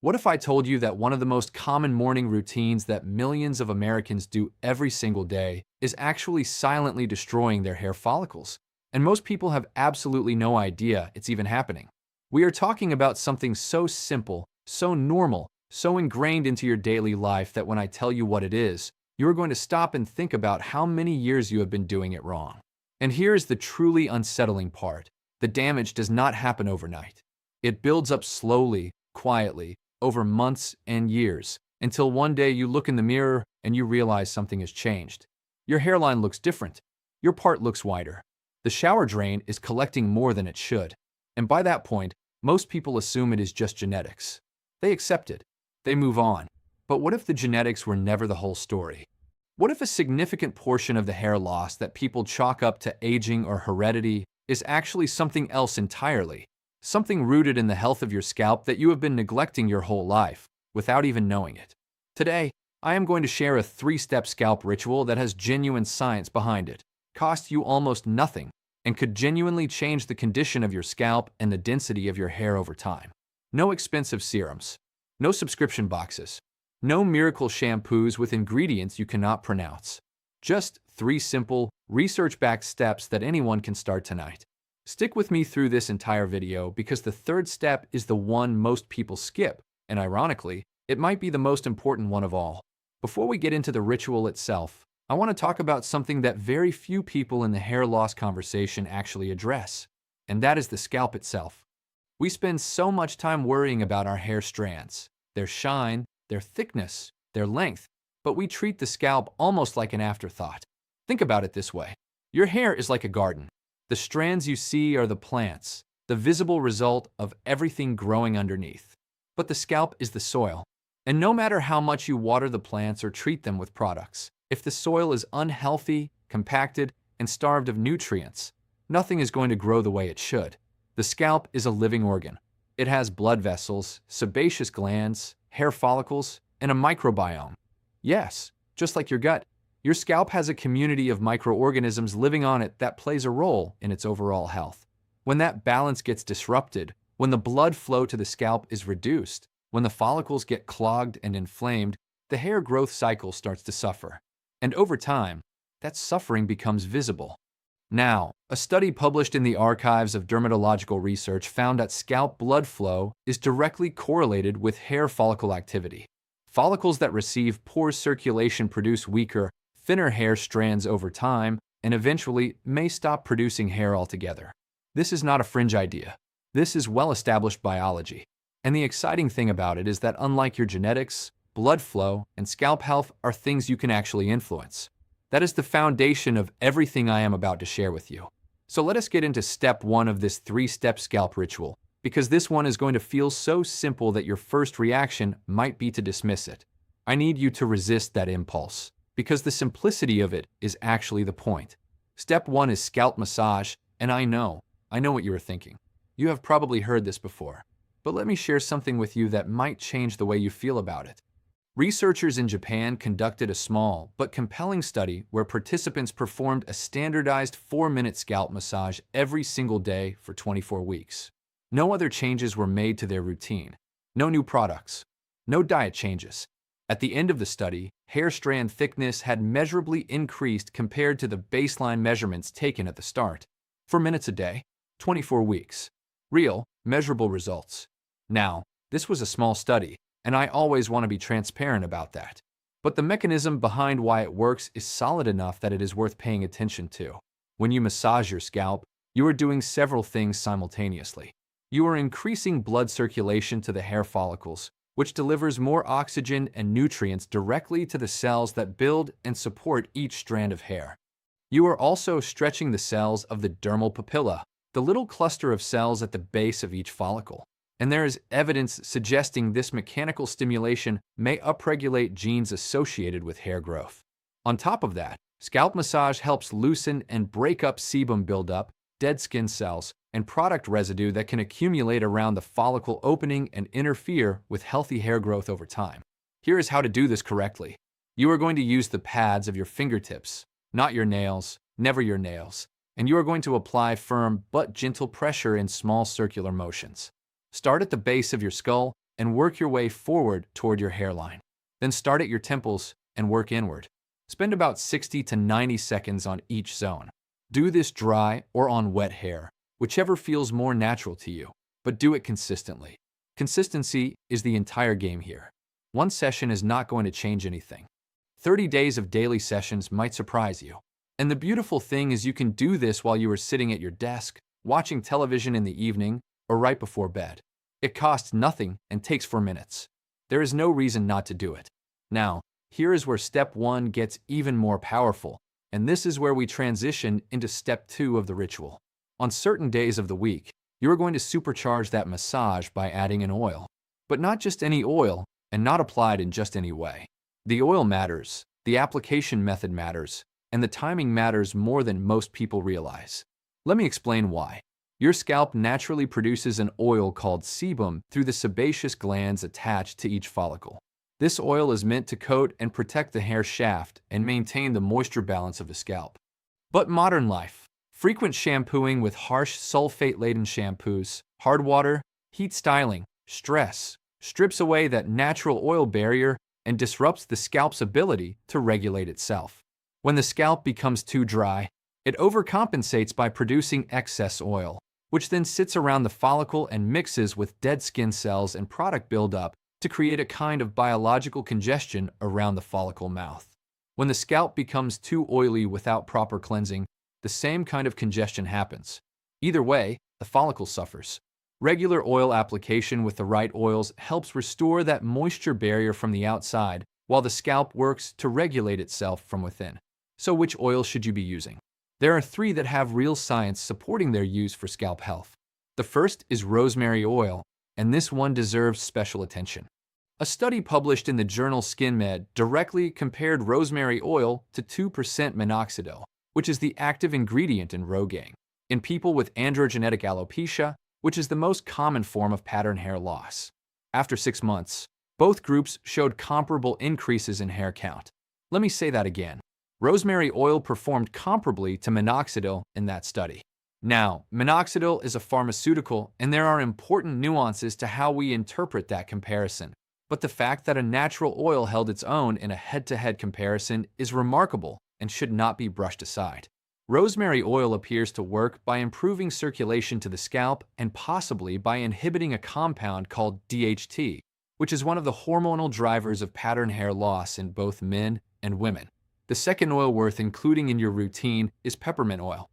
What if I told you that one of the most common morning routines that millions of Americans do every single day is actually silently destroying their hair follicles? And most people have absolutely no idea it's even happening. We are talking about something so simple, so normal, so ingrained into your daily life that when I tell you what it is, you are going to stop and think about how many years you have been doing it wrong. And here is the truly unsettling part. The damage does not happen overnight. It builds up slowly, quietly, over months and years, until one day you look in the mirror and you realize something has changed. Your hairline looks different. Your part looks wider. The shower drain is collecting more than it should. And by that point, most people assume it is just genetics. They accept it. They move on. But what if the genetics were never the whole story? What if a significant portion of the hair loss that people chalk up to aging or heredity is actually something else entirely? Something rooted in the health of your scalp that you have been neglecting your whole life, without even knowing it. Today, I am going to share a 3-step scalp ritual that has genuine science behind it, costs you almost nothing, and could genuinely change the condition of your scalp and the density of your hair over time. No expensive serums, no subscription boxes, no miracle shampoos with ingredients you cannot pronounce. Just 3 simple, research-backed steps that anyone can start tonight. Stick with me through this entire video because the 3rd step is the one most people skip, and ironically, it might be the most important one of all. Before we get into the ritual itself, I want to talk about something that very few people in the hair loss conversation actually address, and that is the scalp itself. We spend so much time worrying about our hair strands, their shine, their thickness, their length, but we treat the scalp almost like an afterthought. Think about it this way. Your hair is like a garden. The strands you see are the plants, the visible result of everything growing underneath. But the scalp is the soil. And no matter how much you water the plants or treat them with products, if the soil is unhealthy, compacted, and starved of nutrients, nothing is going to grow the way it should. The scalp is a living organ. It has blood vessels, sebaceous glands, hair follicles, and a microbiome. Yes, just like your gut. Your scalp has a community of microorganisms living on it that plays a role in its overall health. When that balance gets disrupted, when the blood flow to the scalp is reduced, when the follicles get clogged and inflamed, the hair growth cycle starts to suffer. And over time, that suffering becomes visible. Now, a study published in the Archives of Dermatological Research found that scalp blood flow is directly correlated with hair follicle activity. Follicles that receive poor circulation produce weaker, thinner hair strands over time, and eventually may stop producing hair altogether. This is not a fringe idea. This is well-established biology. And the exciting thing about it is that unlike your genetics, blood flow, and scalp health are things you can actually influence. That is the foundation of everything I am about to share with you. So let us get into step 1 of this 3-step scalp ritual, because this one is going to feel so simple that your first reaction might be to dismiss it. I need you to resist that impulse, because the simplicity of it is actually the point. Step 1 is scalp massage, and I know what you are thinking. You have probably heard this before, but let me share something with you that might change the way you feel about it. Researchers in Japan conducted a small but compelling study where participants performed a standardized 4-minute scalp massage every single day for 24 weeks. No other changes were made to their routine. No new products. No diet changes. At the end of the study, hair strand thickness had measurably increased compared to the baseline measurements taken at the start. 4 minutes a day, 24 weeks. Real, measurable results. Now, this was a small study, and I always want to be transparent about that. But the mechanism behind why it works is solid enough that it is worth paying attention to. When you massage your scalp, you are doing several things simultaneously. You are increasing blood circulation to the hair follicles, which delivers more oxygen and nutrients directly to the cells that build and support each strand of hair. You are also stretching the cells of the dermal papilla, the little cluster of cells at the base of each follicle. And there is evidence suggesting this mechanical stimulation may upregulate genes associated with hair growth. On top of that, scalp massage helps loosen and break up sebum buildup, dead skin cells, and product residue that can accumulate around the follicle opening and interfere with healthy hair growth over time. Here is how to do this correctly. You are going to use the pads of your fingertips, not your nails, never your nails, and you are going to apply firm but gentle pressure in small circular motions. Start at the base of your skull and work your way forward toward your hairline. Then start at your temples and work inward. Spend about 60 to 90 seconds on each zone. Do this dry or on wet hair, whichever feels more natural to you, but do it consistently. Consistency is the entire game here. One session is not going to change anything. 30 days of daily sessions might surprise you. And the beautiful thing is you can do this while you are sitting at your desk, watching television in the evening, or right before bed. It costs nothing and takes 4 minutes. There is no reason not to do it. Now, here is where step 1 gets even more powerful, and this is where we transition into step 2 of the ritual. On certain days of the week, you are going to supercharge that massage by adding an oil. But not just any oil, and not applied in just any way. The oil matters, the application method matters, and the timing matters more than most people realize. Let me explain why. Your scalp naturally produces an oil called sebum through the sebaceous glands attached to each follicle. This oil is meant to coat and protect the hair shaft and maintain the moisture balance of the scalp. But modern life, frequent shampooing with harsh sulfate-laden shampoos, hard water, heat styling, stress, strips away that natural oil barrier and disrupts the scalp's ability to regulate itself. When the scalp becomes too dry, it overcompensates by producing excess oil, which then sits around the follicle and mixes with dead skin cells and product buildup to create a kind of biological congestion around the follicle mouth. When the scalp becomes too oily without proper cleansing, the same kind of congestion happens. Either way, the follicle suffers. Regular oil application with the right oils helps restore that moisture barrier from the outside, while the scalp works to regulate itself from within. So which oil should you be using? There are 3 that have real science supporting their use for scalp health. The first is rosemary oil, and this one deserves special attention. A study published in the journal SkinMed directly compared rosemary oil to 2% minoxidil, which is the active ingredient in Rogaine, in people with androgenetic alopecia, which is the most common form of pattern hair loss. After 6 months, both groups showed comparable increases in hair count. Let me say that again. Rosemary oil performed comparably to minoxidil in that study. Now, minoxidil is a pharmaceutical, and there are important nuances to how we interpret that comparison. But the fact that a natural oil held its own in a head-to-head comparison is remarkable and should not be brushed aside. Rosemary oil appears to work by improving circulation to the scalp and possibly by inhibiting a compound called DHT, which is one of the hormonal drivers of pattern hair loss in both men and women. The second oil worth including in your routine is peppermint oil.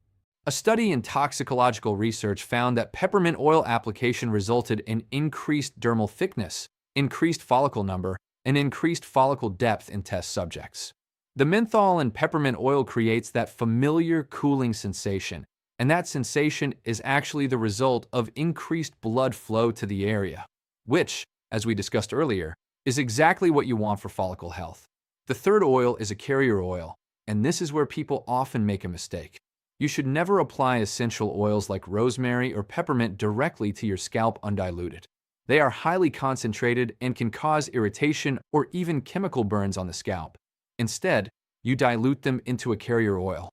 A study in toxicological research found that peppermint oil application resulted in increased dermal thickness, increased follicle number, and increased follicle depth in test subjects. The menthol in peppermint oil creates that familiar cooling sensation, and that sensation is actually the result of increased blood flow to the area, which, as we discussed earlier, is exactly what you want for follicle health. The third oil is a carrier oil, and this is where people often make a mistake. You should never apply essential oils like rosemary or peppermint directly to your scalp undiluted. They are highly concentrated and can cause irritation or even chemical burns on the scalp. Instead, you dilute them into a carrier oil.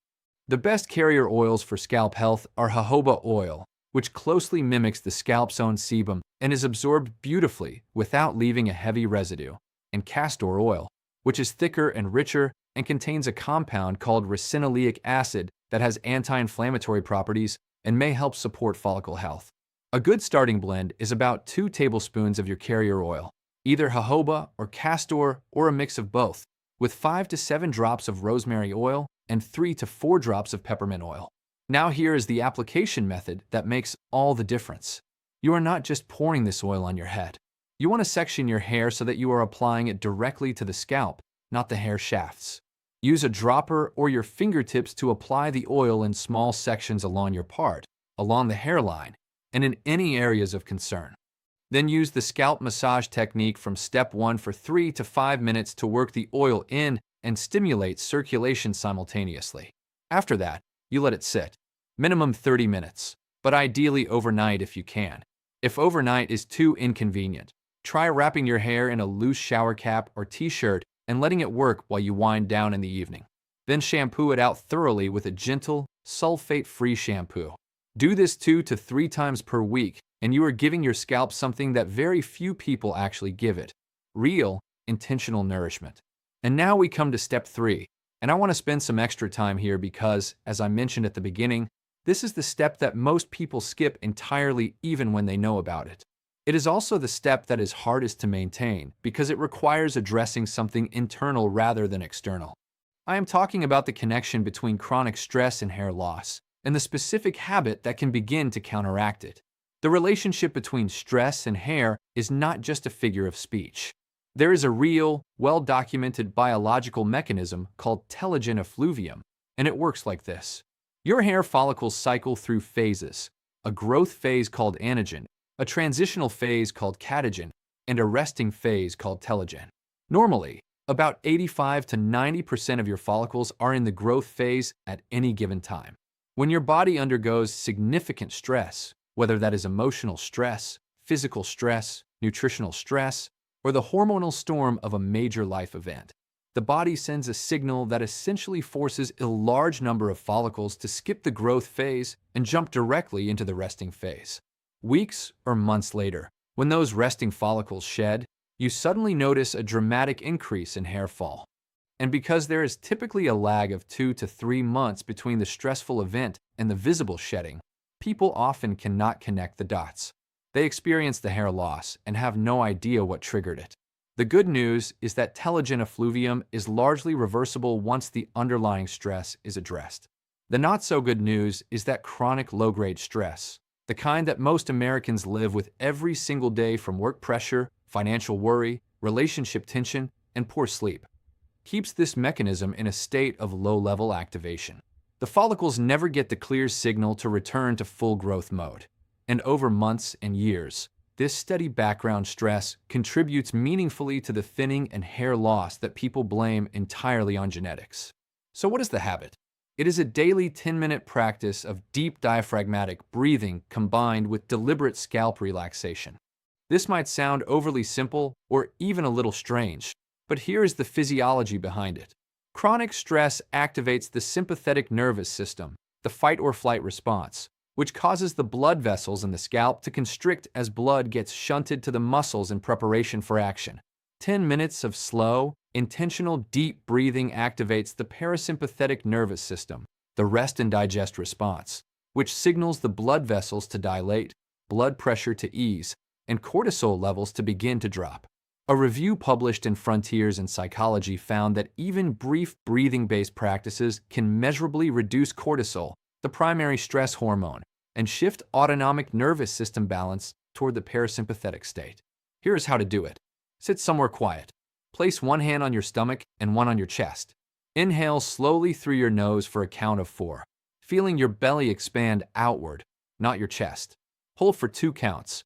The best carrier oils for scalp health are jojoba oil, which closely mimics the scalp's own sebum and is absorbed beautifully without leaving a heavy residue, and castor oil, which is thicker and richer and contains a compound called ricinoleic acid that has anti-inflammatory properties and may help support follicle health. A good starting blend is about 2 tablespoons of your carrier oil, either jojoba or castor or a mix of both, with 5 to 7 drops of rosemary oil and 3 to 4 drops of peppermint oil. Now here is the application method that makes all the difference. You are not just pouring this oil on your head. You want to section your hair so that you are applying it directly to the scalp, not the hair shafts. Use a dropper or your fingertips to apply the oil in small sections along your part, along the hairline, and in any areas of concern. Then use the scalp massage technique from step 1 for 3 to 5 minutes to work the oil in and stimulate circulation simultaneously. After that, you let it sit. Minimum 30 minutes, but ideally overnight if you can. If overnight is too inconvenient, try wrapping your hair in a loose shower cap or t-shirt and letting it work while you wind down in the evening. Then shampoo it out thoroughly with a gentle, sulfate-free shampoo. Do this 2 to 3 times per week, and you are giving your scalp something that very few people actually give it: real, intentional nourishment. And now we come to step 3, and I want to spend some extra time here because, as I mentioned at the beginning, this is the step that most people skip entirely even when they know about it. It is also the step that is hardest to maintain because it requires addressing something internal rather than external. I am talking about the connection between chronic stress and hair loss, and the specific habit that can begin to counteract it. The relationship between stress and hair is not just a figure of speech. There is a real, well-documented biological mechanism called telogen effluvium, and it works like this. Your hair follicles cycle through phases: a growth phase called anagen, a transitional phase called catagen, and a resting phase called telogen. Normally, about 85 to 90% of your follicles are in the growth phase at any given time. When your body undergoes significant stress, whether that is emotional stress, physical stress, nutritional stress, or the hormonal storm of a major life event, the body sends a signal that essentially forces a large number of follicles to skip the growth phase and jump directly into the resting phase. Weeks or months later, when those resting follicles shed, you suddenly notice a dramatic increase in hair fall. And because there is typically a lag of 2 to 3 months between the stressful event and the visible shedding, people often cannot connect the dots. They experience the hair loss and have no idea what triggered it. The good news is that telogen effluvium is largely reversible once the underlying stress is addressed. The not-so-good news is that chronic low-grade stress, the kind that most Americans live with every single day from work pressure, financial worry, relationship tension, and poor sleep, keeps this mechanism in a state of low-level activation. The follicles never get the clear signal to return to full growth mode. And over months and years, this steady background stress contributes meaningfully to the thinning and hair loss that people blame entirely on genetics. So what is the habit? It is a daily 10-minute practice of deep diaphragmatic breathing combined with deliberate scalp relaxation. This might sound overly simple or even a little strange, but here is the physiology behind it. Chronic stress activates the sympathetic nervous system, the fight-or-flight response, which causes the blood vessels in the scalp to constrict as blood gets shunted to the muscles in preparation for action. 10 minutes of slow, intentional deep breathing activates the parasympathetic nervous system, the rest and digest response, which signals the blood vessels to dilate, blood pressure to ease, and cortisol levels to begin to drop. A review published in Frontiers in Psychology found that even brief breathing-based practices can measurably reduce cortisol, the primary stress hormone, and shift autonomic nervous system balance toward the parasympathetic state. Here is how to do it. Sit somewhere quiet. Place one hand on your stomach and one on your chest. Inhale slowly through your nose for a count of 4, feeling your belly expand outward, not your chest. Hold for 2 counts.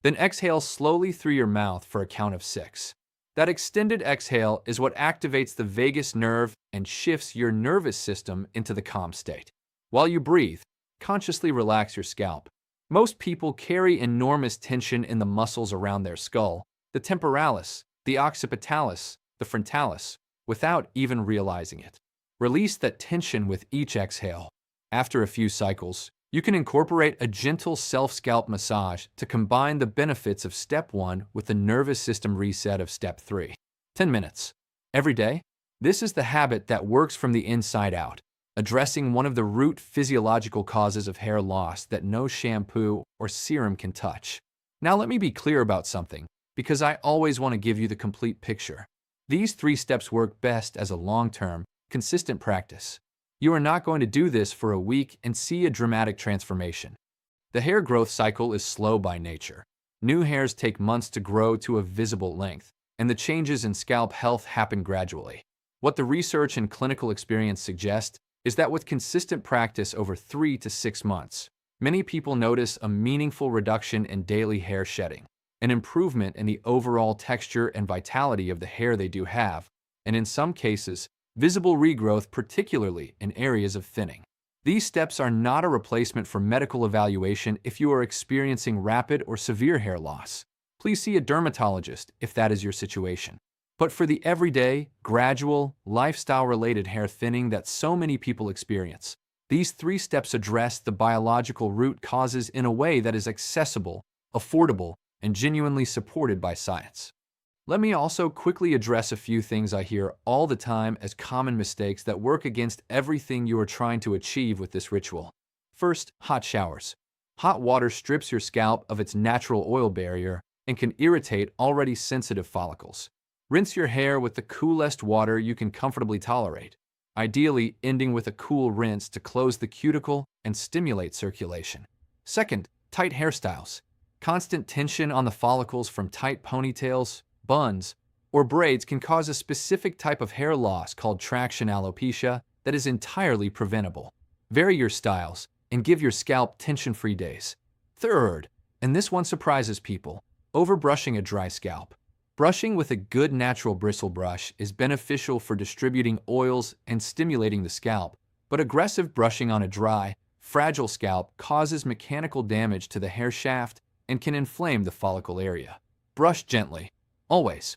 Then exhale slowly through your mouth for a count of 6. That extended exhale is what activates the vagus nerve and shifts your nervous system into the calm state. While you breathe, consciously relax your scalp. Most people carry enormous tension in the muscles around their skull, the temporalis, the occipitalis, the frontalis, without even realizing it. Release that tension with each exhale. After a few cycles, you can incorporate a gentle self-scalp massage to combine the benefits of Step 1 with the nervous system reset of Step 3. 10 minutes. Every day? This is the habit that works from the inside out, addressing one of the root physiological causes of hair loss that no shampoo or serum can touch. Now let me be clear about something, because I always want to give you the complete picture. These 3 steps work best as a long-term, consistent practice. You are not going to do this for a week and see a dramatic transformation. The hair growth cycle is slow by nature. New hairs take months to grow to a visible length, and the changes in scalp health happen gradually. What the research and clinical experience suggest is that with consistent practice over 3 to 6 months, many people notice a meaningful reduction in daily hair shedding, an improvement in the overall texture and vitality of the hair they do have, and in some cases, visible regrowth, particularly in areas of thinning. These steps are not a replacement for medical evaluation if you are experiencing rapid or severe hair loss. Please see a dermatologist if that is your situation. But for the everyday, gradual, lifestyle-related hair thinning that so many people experience, These 3 steps address the biological root causes in a way that is accessible, affordable, and genuinely supported by science. Let me also quickly address a few things I hear all the time as common mistakes that work against everything you are trying to achieve with this ritual. First, hot showers. Hot water strips your scalp of its natural oil barrier and can irritate already sensitive follicles. Rinse your hair with the coolest water you can comfortably tolerate, ideally ending with a cool rinse to close the cuticle and stimulate circulation. Second, tight hairstyles. Constant tension on the follicles from tight ponytails, buns, or braids can cause a specific type of hair loss called traction alopecia that is entirely preventable. Vary your styles and give your scalp tension-free days. Third, and this one surprises people, overbrushing a dry scalp. Brushing with a good natural bristle brush is beneficial for distributing oils and stimulating the scalp, but aggressive brushing on a dry, fragile scalp causes mechanical damage to the hair shaft and can inflame the follicle area. Brush gently, always.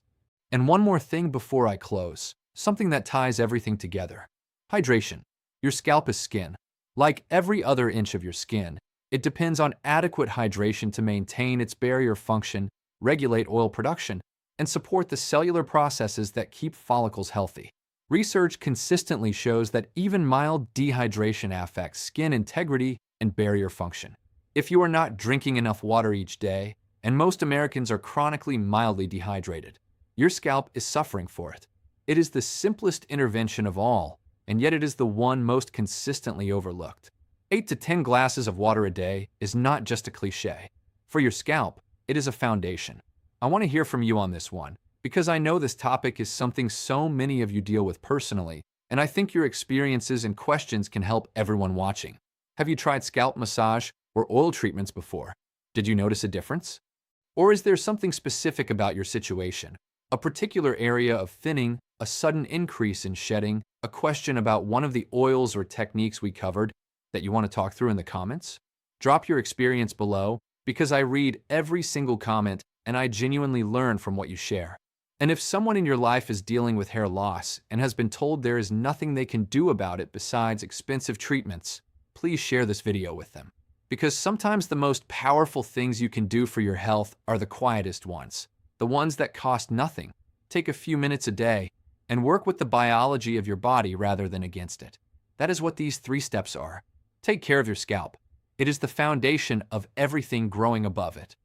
And one more thing before I close, something that ties everything together. Hydration. Your scalp is skin. Like every other inch of your skin, it depends on adequate hydration to maintain its barrier function, regulate oil production, and support the cellular processes that keep follicles healthy. Research consistently shows that even mild dehydration affects skin integrity and barrier function. If you are not drinking enough water each day, and most Americans are chronically mildly dehydrated, your scalp is suffering for it. It is the simplest intervention of all, and yet it is the one most consistently overlooked. 8 to 10 glasses of water a day is not just a cliche. For your scalp, it is a foundation. I want to hear from you on this one, because I know this topic is something so many of you deal with personally, and I think your experiences and questions can help everyone watching. Have you tried scalp massage or oil treatments before? Did you notice a difference? Or is there something specific about your situation? A particular area of thinning, a sudden increase in shedding, a question about one of the oils or techniques we covered that you want to talk through in the comments? Drop your experience below, because I read every single comment and I genuinely learn from what you share. And if someone in your life is dealing with hair loss and has been told there is nothing they can do about it besides expensive treatments, please share this video with them. Because sometimes the most powerful things you can do for your health are the quietest ones, the ones that cost nothing. Take a few minutes a day and work with the biology of your body rather than against it. That is what these 3 steps are. Take care of your scalp. It is the foundation of everything growing above it.